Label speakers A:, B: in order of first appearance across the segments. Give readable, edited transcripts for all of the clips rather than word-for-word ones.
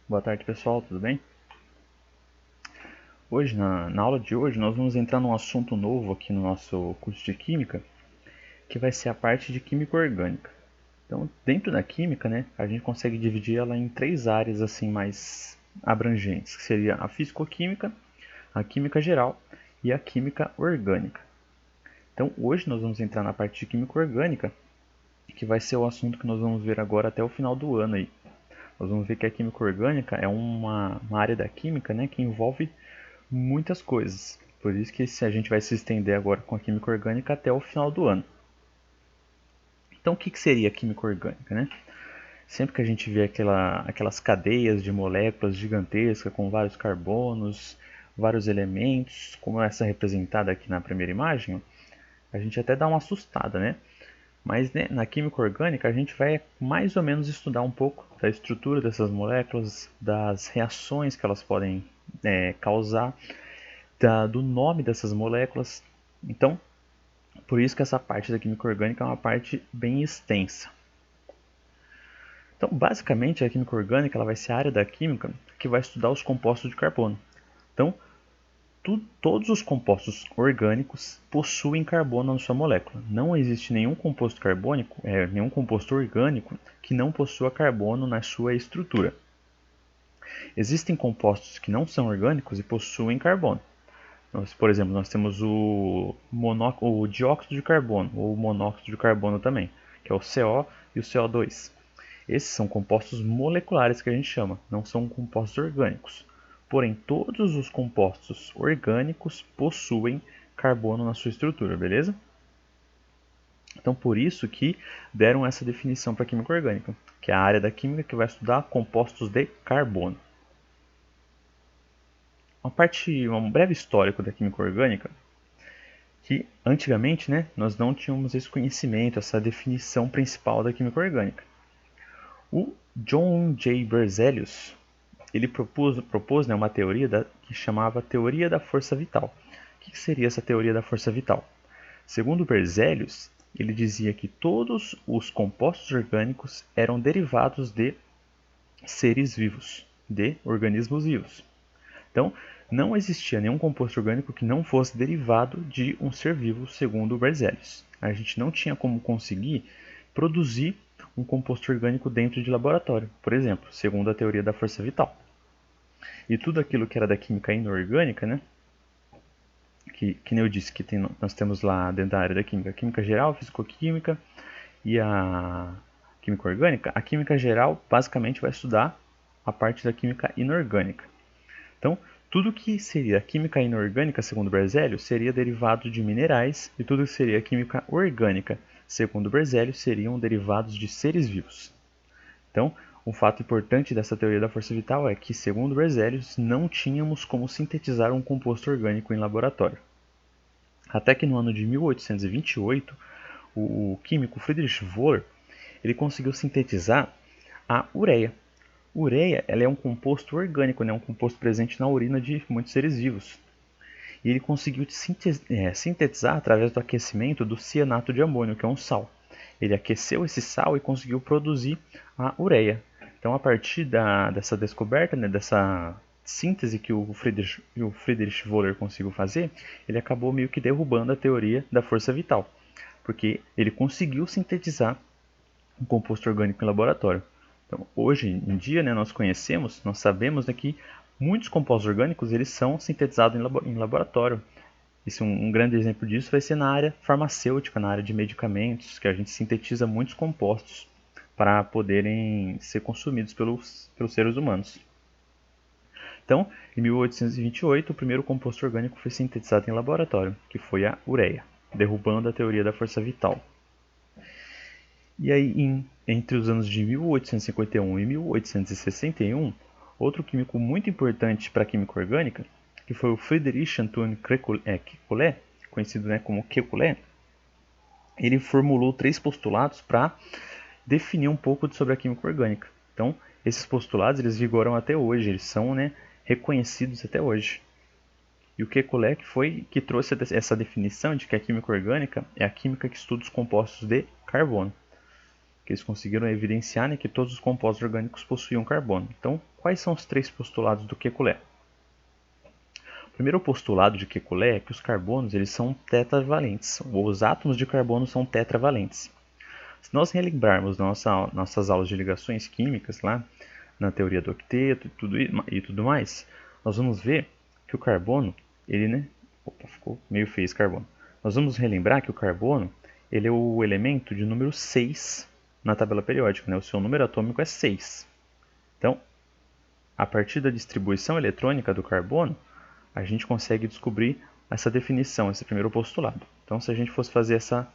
A: Boa tarde, pessoal, tudo bem? Hoje, na aula de hoje, nós vamos entrar num assunto novo aqui no nosso curso de Química, que vai ser a parte de Química Orgânica. Então, dentro da Química, né, a gente consegue dividir ela em três áreas assim mais abrangentes, que seria a Físico-Química, a Química Geral e a Química Orgânica. Então, hoje nós vamos entrar na parte de Química Orgânica, que vai ser o assunto que nós vamos ver agora até o final do ano aí. Nós vamos ver que a Química Orgânica é uma área da Química, né, que envolve muitas coisas. Por isso que a gente vai se estender agora com a química orgânica até o final do ano. Então, o que seria a química orgânica, né? Sempre que a gente vê aquelas cadeias de moléculas gigantescas com vários carbonos, vários elementos, como essa representada aqui na primeira imagem, a gente até dá uma assustada, né? Mas né, na química orgânica a gente vai mais ou menos estudar um pouco da estrutura dessas moléculas, das reações que elas podem causar, do nome dessas moléculas. Então, por isso que essa parte da química orgânica é uma parte bem extensa. Então, basicamente, a química orgânica ela vai ser a área da química que vai estudar os compostos de carbono. Então, todos os compostos orgânicos possuem carbono na sua molécula. Não existe nenhum composto carbônico, nenhum composto orgânico que não possua carbono na sua estrutura. Existem compostos que não são orgânicos e possuem carbono. Por exemplo, nós temos o dióxido de carbono, ou monóxido de carbono também, que é o CO e o CO2. Esses são compostos moleculares que a gente chama, não são compostos orgânicos. Porém, todos os compostos orgânicos possuem carbono na sua estrutura, beleza? Então, por isso que deram essa definição para a química orgânica, que é a área da química que vai estudar compostos de carbono. Um breve histórico da química orgânica, que antigamente, né, nós não tínhamos esse conhecimento, essa definição principal da química orgânica. O John J. Berzelius, ele propôs né, uma teoria que chamava Teoria da Força Vital. O que seria essa Teoria da Força Vital? Segundo Berzelius, ele dizia que todos os compostos orgânicos eram derivados de seres vivos, de organismos vivos. Então, não existia nenhum composto orgânico que não fosse derivado de um ser vivo, segundo o Berzelius. A gente não tinha como conseguir produzir um composto orgânico dentro de laboratório, por exemplo, segundo a teoria da força vital. E tudo aquilo que era da química inorgânica, né? Que nem eu disse, nós temos lá dentro da área da química, a química geral, fisicoquímica e a química orgânica. A química geral basicamente vai estudar a parte da química inorgânica. Então, tudo que seria química inorgânica, segundo Berzelius, seria derivado de minerais, e tudo que seria química orgânica, segundo Berzelius, seriam derivados de seres vivos. Então, um fato importante dessa teoria da força vital é que, segundo Berzelius, não tínhamos como sintetizar um composto orgânico em laboratório. Até que no ano de 1828, o químico Friedrich Wöhler ele conseguiu sintetizar a ureia. Ureia ela é um composto orgânico, né? Um composto presente na urina de muitos seres vivos. E ele conseguiu sintetizar através do aquecimento do cianato de amônio, que é um sal. Ele aqueceu esse sal e conseguiu produzir a ureia. Então, a partir dessa descoberta, né, dessa síntese que o Friedrich Wöhler conseguiu fazer, ele acabou meio que derrubando a teoria da força vital, porque ele conseguiu sintetizar um composto orgânico em laboratório. Então, hoje em dia, né, nós sabemos, né, que muitos compostos orgânicos eles são sintetizados em laboratório. Um grande exemplo disso vai ser na área farmacêutica, na área de medicamentos, que a gente sintetiza muitos compostos para poderem ser consumidos pelos seres humanos. Então, em 1828, o primeiro composto orgânico foi sintetizado em laboratório, que foi a ureia, derrubando a teoria da força vital. E aí, entre os anos de 1851 e 1861, outro químico muito importante para a química orgânica, que foi o Friedrich Antoine Kekulé, conhecido, né, como Kekulé, ele formulou 3 postulados para definir um pouco sobre a química orgânica. Então, esses postulados eles vigoram até hoje, eles são, né, reconhecidos até hoje. E o Kekulé foi que trouxe essa definição de que a química orgânica é a química que estuda os compostos de carbono. que eles conseguiram evidenciar, né, que todos os compostos orgânicos possuíam carbono. Então, quais são os 3 postulados do Kekulé? O primeiro postulado de Kekulé é que os carbonos eles são tetravalentes, ou os átomos de carbono são tetravalentes. Se nós relembrarmos nossas aulas de ligações químicas lá, na teoria do octeto e tudo mais, nós vamos ver que o carbono, ele, né? Opa, ficou meio feio esse carbono. Nós vamos relembrar que o carbono, ele é o elemento de número 6 na tabela periódica, né? O seu número atômico é 6. Então, a partir da distribuição eletrônica do carbono, a gente consegue descobrir essa definição, esse primeiro postulado. Então, se a gente fosse fazer essa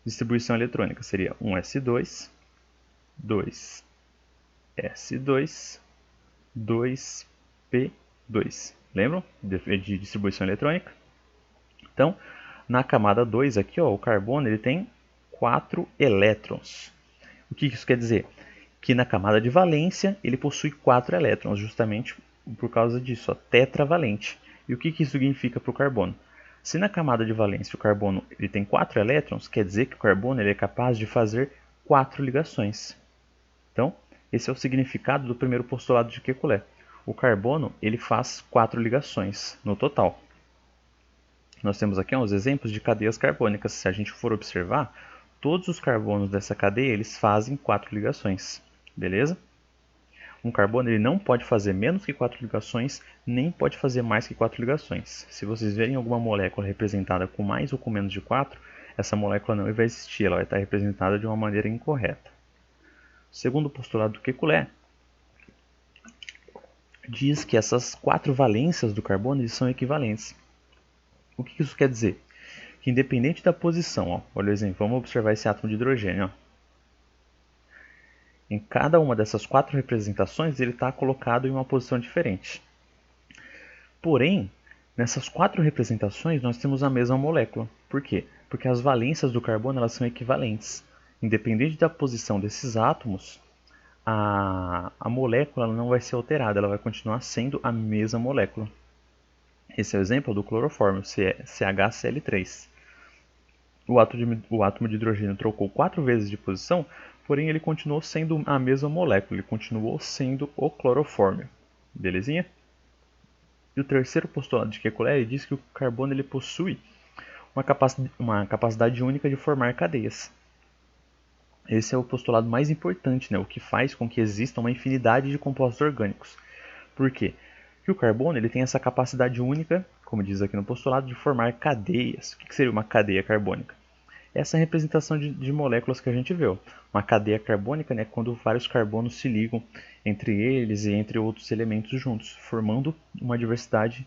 A: distribuição eletrônica, seria 1s2, 2s2, 2p2. Lembram de distribuição eletrônica? Então, na camada 2 aqui, ó, o carbono ele tem 4 elétrons. O que isso quer dizer? Que na camada de valência ele possui 4 elétrons, justamente por causa disso, ó, tetravalente. E o que isso significa para o carbono? Se na camada de valência o carbono ele tem 4 elétrons, quer dizer que o carbono ele é capaz de fazer 4 ligações. Então, esse é o significado do primeiro postulado de Kekulé. O carbono ele faz 4 ligações no total. Nós temos aqui uns exemplos de cadeias carbônicas. Se a gente for observar, todos os carbonos dessa cadeia eles fazem 4 ligações. Beleza? Um carbono ele não pode fazer menos que 4 ligações, nem pode fazer mais que 4 ligações. Se vocês verem alguma molécula representada com mais ou com menos de 4, essa molécula não vai existir, ela vai estar representada de uma maneira incorreta. Segundo o postulado do Kekulé, diz que essas 4 valências do carbono eles são equivalentes. O que isso quer dizer? Que independente da posição, ó, olha o exemplo, vamos observar esse átomo de hidrogênio. Ó. Em cada uma dessas 4 representações, ele está colocado em uma posição diferente. Porém, nessas 4 representações, nós temos a mesma molécula. Por quê? Porque as valências do carbono elas são equivalentes. Independente da posição desses átomos, a molécula não vai ser alterada, ela vai continuar sendo a mesma molécula. Esse é o exemplo do clorofórmio, CHCl3. O átomo de hidrogênio trocou 4 vezes de posição, porém ele continuou sendo a mesma molécula, ele continuou sendo o clorofórmio. Belezinha? E o terceiro postulado de Kekulé diz que o carbono ele possui uma capacidade única de formar cadeias. Esse é o postulado mais importante, né? O que faz com que exista uma infinidade de compostos orgânicos. Por quê? Porque o carbono ele tem essa capacidade única, como diz aqui no postulado, de formar cadeias. O que seria uma cadeia carbônica? Essa é a representação de moléculas que a gente viu. Uma cadeia carbônica, né, quando vários carbonos se ligam entre eles e entre outros elementos juntos, formando uma diversidade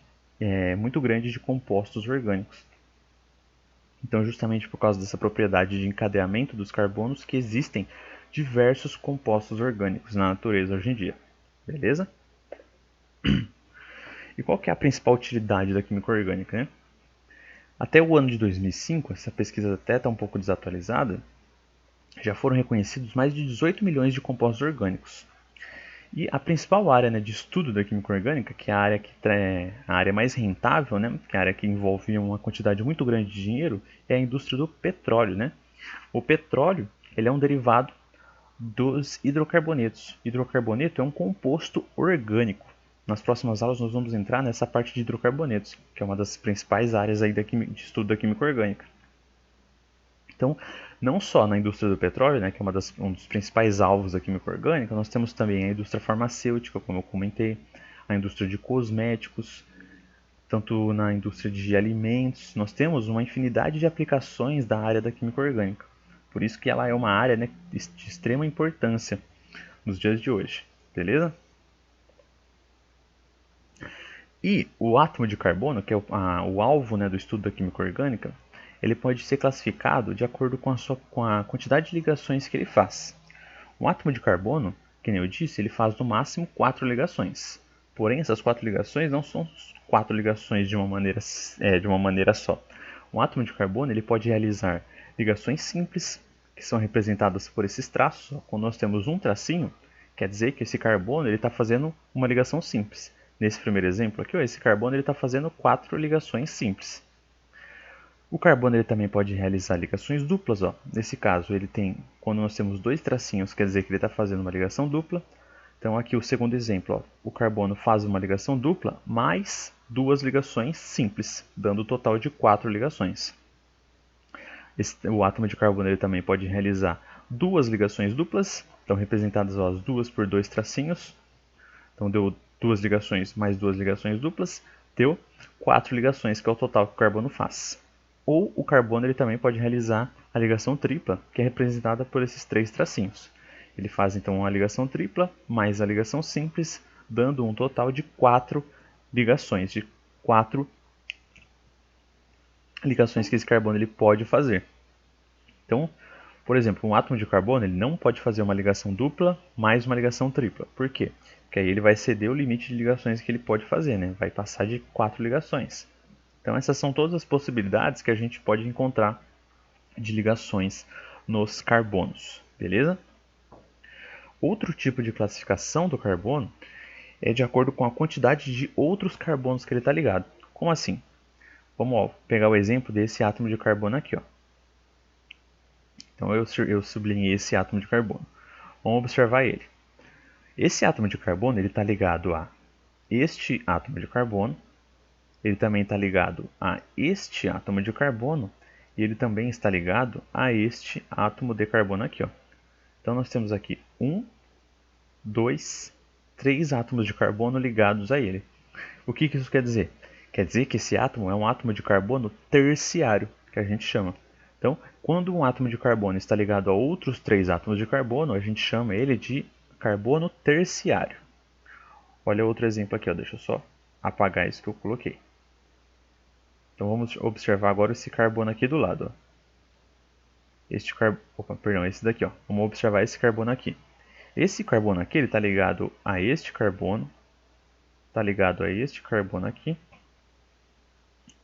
A: muito grande de compostos orgânicos. Então, justamente por causa dessa propriedade de encadeamento dos carbonos que existem diversos compostos orgânicos na natureza hoje em dia. Beleza? E qual que é a principal utilidade da química orgânica, né? Até o ano de 2005, essa pesquisa até está um pouco desatualizada, já foram reconhecidos mais de 18 milhões de compostos orgânicos. E a principal área, né, de estudo da química orgânica, que é a área mais rentável, né, que é a área que envolve uma quantidade muito grande de dinheiro, é a indústria do petróleo. Né? O petróleo ele é um derivado dos hidrocarbonetos. Hidrocarboneto é um composto orgânico. Nas próximas aulas nós vamos entrar nessa parte de hidrocarbonetos, que é uma das principais áreas aí de estudo da química orgânica. Então, não só na indústria do petróleo, né, que é um dos principais alvos da química orgânica, nós temos também a indústria farmacêutica, como eu comentei, a indústria de cosméticos, tanto na indústria de alimentos. Nós temos uma infinidade de aplicações da área da química orgânica. Por isso que ela é uma área, né, de extrema importância nos dias de hoje. Beleza? E o átomo de carbono, que é o alvo, né, do estudo da química orgânica, ele pode ser classificado de acordo com a quantidade de ligações que ele faz. Um átomo de carbono, que nem eu disse, ele faz no máximo 4 ligações. Porém, essas 4 ligações não são 4 ligações de uma maneira só. Um átomo de carbono ele pode realizar ligações simples, que são representadas por esses traços. Quando nós temos um tracinho, quer dizer que esse carbono está fazendo uma ligação simples. Nesse primeiro exemplo aqui, esse carbono está fazendo 4 ligações simples. O carbono ele também pode realizar ligações duplas. Ó. Nesse caso, ele tem, quando nós temos dois tracinhos, quer dizer que ele está fazendo uma ligação dupla. Então aqui o segundo exemplo, ó, o carbono faz uma ligação dupla mais duas ligações simples, dando um total de 4 ligações. O átomo de carbono ele também pode realizar duas ligações duplas, então representadas ó, as duas por dois tracinhos. Então deu duas ligações mais duas ligações duplas, deu 4 ligações, que é o total que o carbono faz. Ou o carbono ele também pode realizar a ligação tripla, que é representada por esses três tracinhos. Ele faz então uma ligação tripla mais a ligação simples, dando um total de 4 ligações, de 4 ligações que esse carbono ele pode fazer. Então, por exemplo, um átomo de carbono ele não pode fazer uma ligação dupla mais uma ligação tripla. Por quê? Porque aí ele vai ceder o limite de ligações que ele pode fazer, né? Vai passar de 4 ligações. Então essas são todas as possibilidades que a gente pode encontrar de ligações nos carbonos, beleza? Outro tipo de classificação do carbono é de acordo com a quantidade de outros carbonos que ele está ligado. Como assim? Vamos pegar o exemplo desse átomo de carbono aqui. Ó. Então eu sublinhei esse átomo de carbono. Vamos observar ele. Esse átomo de carbono está ligado a este átomo de carbono, ele também está ligado a este átomo de carbono e ele também está ligado a este átomo de carbono aqui. Ó. Então nós temos aqui 1, 2, 3 átomos de carbono ligados a ele. O que isso quer dizer? Quer dizer que esse átomo é um átomo de carbono terciário, que a gente chama. Então, quando um átomo de carbono está ligado a outros 3 átomos de carbono, a gente chama ele de carbono terciário. Olha outro exemplo aqui, ó. Deixa eu só apagar isso que eu coloquei. Então vamos observar agora esse carbono aqui do lado. Ó. Esse daqui. Ó. Vamos observar esse carbono aqui. Esse carbono aqui está ligado a este carbono, está ligado a este carbono aqui,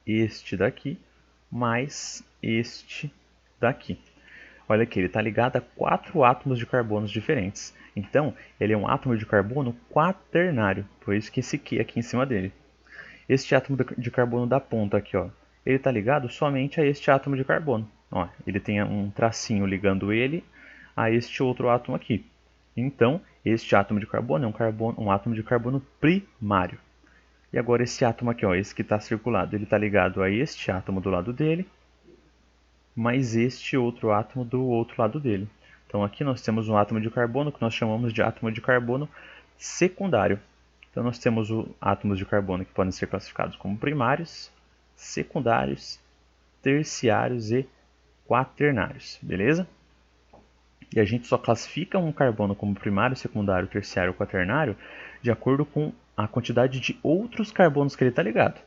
A: este daqui, mais este daqui. Olha aqui, ele está ligado a 4 átomos de carbonos diferentes. Então, ele é um átomo de carbono quaternário, por isso que esse Q aqui em cima dele. Este átomo de carbono da ponta aqui, ó, ele está ligado somente a este átomo de carbono. Ó, ele tem um tracinho ligando ele a este outro átomo aqui. Então, este átomo de carbono é um átomo de carbono primário. E agora esse átomo aqui, ó, esse que está circulado, ele está ligado a este átomo do lado dele, mais este outro átomo do outro lado dele. Então aqui nós temos um átomo de carbono que nós chamamos de átomo de carbono secundário. Então nós temos átomos de carbono que podem ser classificados como primários, secundários, terciários e quaternários, beleza? E a gente só classifica um carbono como primário, secundário, terciário ou quaternário de acordo com a quantidade de outros carbonos que ele está ligado.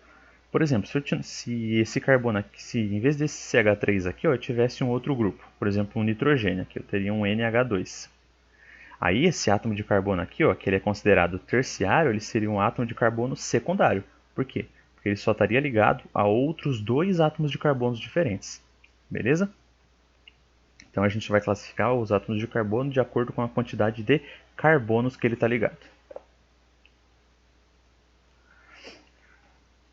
A: Por exemplo, se esse carbono aqui, se em vez desse CH3 aqui, ó, eu tivesse um outro grupo, por exemplo, um nitrogênio, aqui eu teria um NH2. Aí esse átomo de carbono aqui, ó, que ele é considerado terciário, ele seria um átomo de carbono secundário. Por quê? Porque ele só estaria ligado a outros 2 átomos de carbono diferentes. Beleza? Então a gente vai classificar os átomos de carbono de acordo com a quantidade de carbonos que ele está ligado.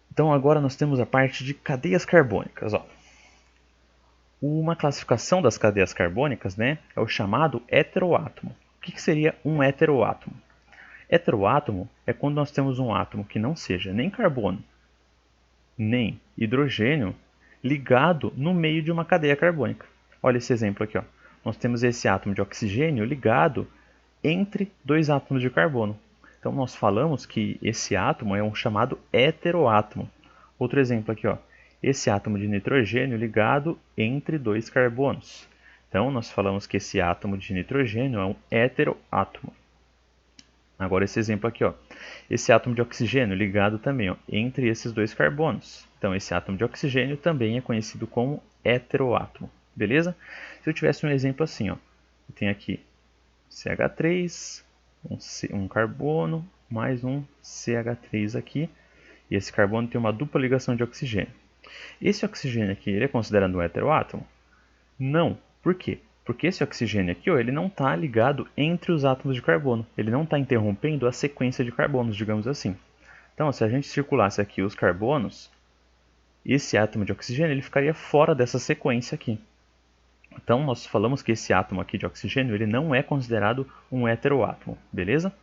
A: Então agora nós temos a parte de cadeias carbônicas. Ó. Uma classificação das cadeias carbônicas, né, é o chamado heteroátomo. O que seria um heteroátomo? Heteroátomo é quando nós temos um átomo que não seja nem carbono, nem hidrogênio, ligado no meio de uma cadeia carbônica. Olha esse exemplo aqui. Ó. Nós temos esse átomo de oxigênio ligado entre 2 átomos de carbono. Então nós falamos que esse átomo é um chamado heteroátomo. Outro exemplo aqui, ó. Esse átomo de nitrogênio ligado entre 2 carbonos. Então nós falamos que esse átomo de nitrogênio é um heteroátomo. Agora esse exemplo aqui, ó. Esse átomo de oxigênio ligado também, ó, entre esses 2 carbonos. Então esse átomo de oxigênio também é conhecido como heteroátomo. Beleza? Se eu tivesse um exemplo assim, ó. Eu tenho aqui CH3, um carbono, mais um CH3 aqui. E esse carbono tem uma dupla ligação de oxigênio. Esse oxigênio aqui, ele é considerado um heteroátomo? Não. Por quê? Porque esse oxigênio aqui, ó, ele não está ligado entre os átomos de carbono. Ele não está interrompendo a sequência de carbonos, digamos assim. Então, se a gente circulasse aqui os carbonos, esse átomo de oxigênio ele ficaria fora dessa sequência aqui. Então, nós falamos que esse átomo aqui de oxigênio ele não é considerado um heteroátomo, beleza?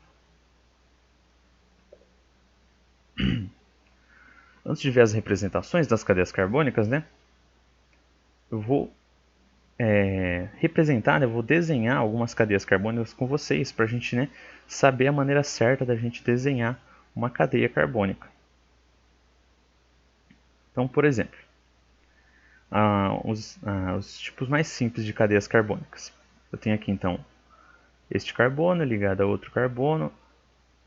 A: Antes de ver as representações das cadeias carbônicas, né, eu vou representar, eu vou desenhar algumas cadeias carbônicas com vocês para a gente, né, saber a maneira certa da gente desenhar uma cadeia carbônica. Então, por exemplo, os tipos mais simples de cadeias carbônicas. Eu tenho aqui então este carbono ligado a outro carbono,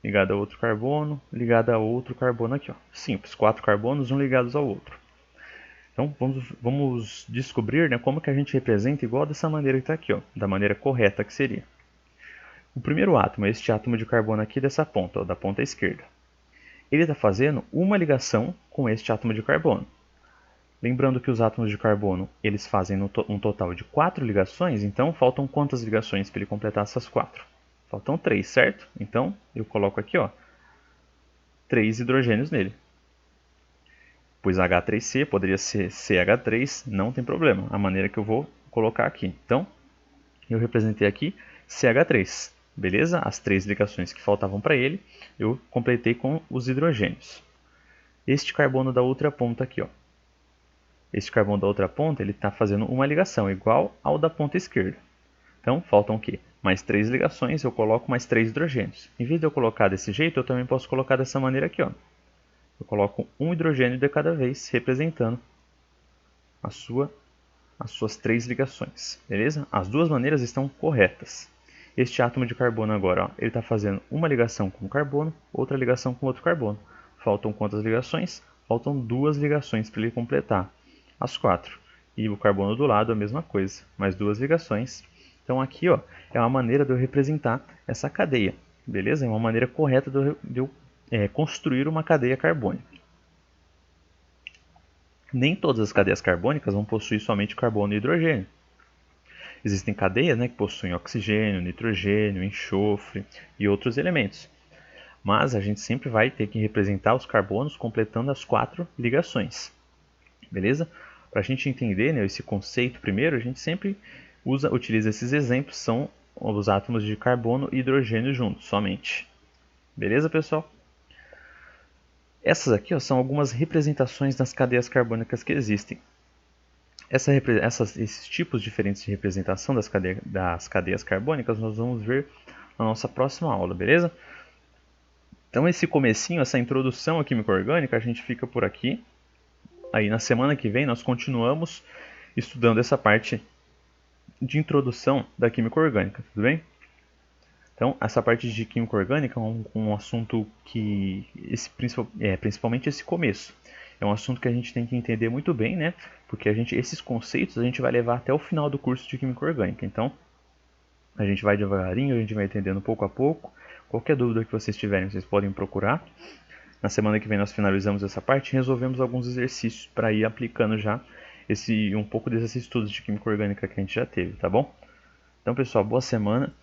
A: ligado a outro carbono, ligado a outro carbono aqui, ó. Simples, 4 carbonos, um ligados ao outro. Então vamos descobrir, né, como que a gente representa igual dessa maneira que está aqui, ó, da maneira correta que seria. O primeiro átomo é este átomo de carbono aqui dessa ponta, ó, da ponta esquerda. Ele está fazendo uma ligação com este átomo de carbono. Lembrando que os átomos de carbono eles fazem um total de 4 ligações, então faltam quantas ligações para ele completar essas 4? Faltam 3, certo? Então eu coloco aqui, ó, 3 hidrogênios nele. Pois H3C poderia ser CH3, não tem problema, a maneira que eu vou colocar aqui. Então, eu representei aqui CH3, beleza? As 3 ligações que faltavam para ele, eu completei com os hidrogênios. Este carbono da outra ponta aqui, ó. Este carbono da outra ponta, ele está fazendo uma ligação igual ao da ponta esquerda. Então, faltam o quê? Mais 3 ligações, eu coloco mais 3 hidrogênios. Em vez de eu colocar desse jeito, eu também posso colocar dessa maneira aqui, ó. Eu coloco um hidrogênio de cada vez, representando as suas 3 ligações, beleza? As duas maneiras estão corretas. Este átomo de carbono agora, ó, ele está fazendo uma ligação com um carbono, outra ligação com outro carbono. Faltam quantas ligações? Faltam 2 ligações para ele completar as 4. E o carbono do lado a mesma coisa, mais 2 ligações. Então aqui, ó, é uma maneira de eu representar essa cadeia, beleza? É uma maneira correta de eu construir uma cadeia carbônica. Nem todas as cadeias carbônicas vão possuir somente carbono e hidrogênio. Existem cadeias, né, que possuem oxigênio, nitrogênio, enxofre e outros elementos. Mas a gente sempre vai ter que representar os carbonos completando as 4 ligações. Beleza? Para a gente entender, né, esse conceito primeiro, a gente sempre utiliza esses exemplos, são os átomos de carbono e hidrogênio juntos, somente. Beleza, pessoal? Essas aqui, ó, são algumas representações das cadeias carbônicas que existem. Esses tipos diferentes de representação das cadeias carbônicas nós vamos ver na nossa próxima aula, beleza? Então esse comecinho, essa introdução à química orgânica, a gente fica por aqui. Aí na semana que vem nós continuamos estudando essa parte de introdução da química orgânica, tudo bem? Então, essa parte de química orgânica é um assunto que, principalmente esse começo, é um assunto que a gente tem que entender muito bem, né? Porque esses conceitos a gente vai levar até o final do curso de química orgânica. Então, a gente vai devagarinho, a gente vai entendendo pouco a pouco. Qualquer dúvida que vocês tiverem, vocês podem procurar. Na semana que vem nós finalizamos essa parte e resolvemos alguns exercícios para ir aplicando já um pouco desses estudos de química orgânica que a gente já teve, tá bom? Então, pessoal, boa semana.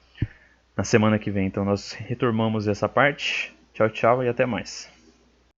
A: Na semana que vem, então, nós retomamos essa parte. Tchau, tchau e até mais.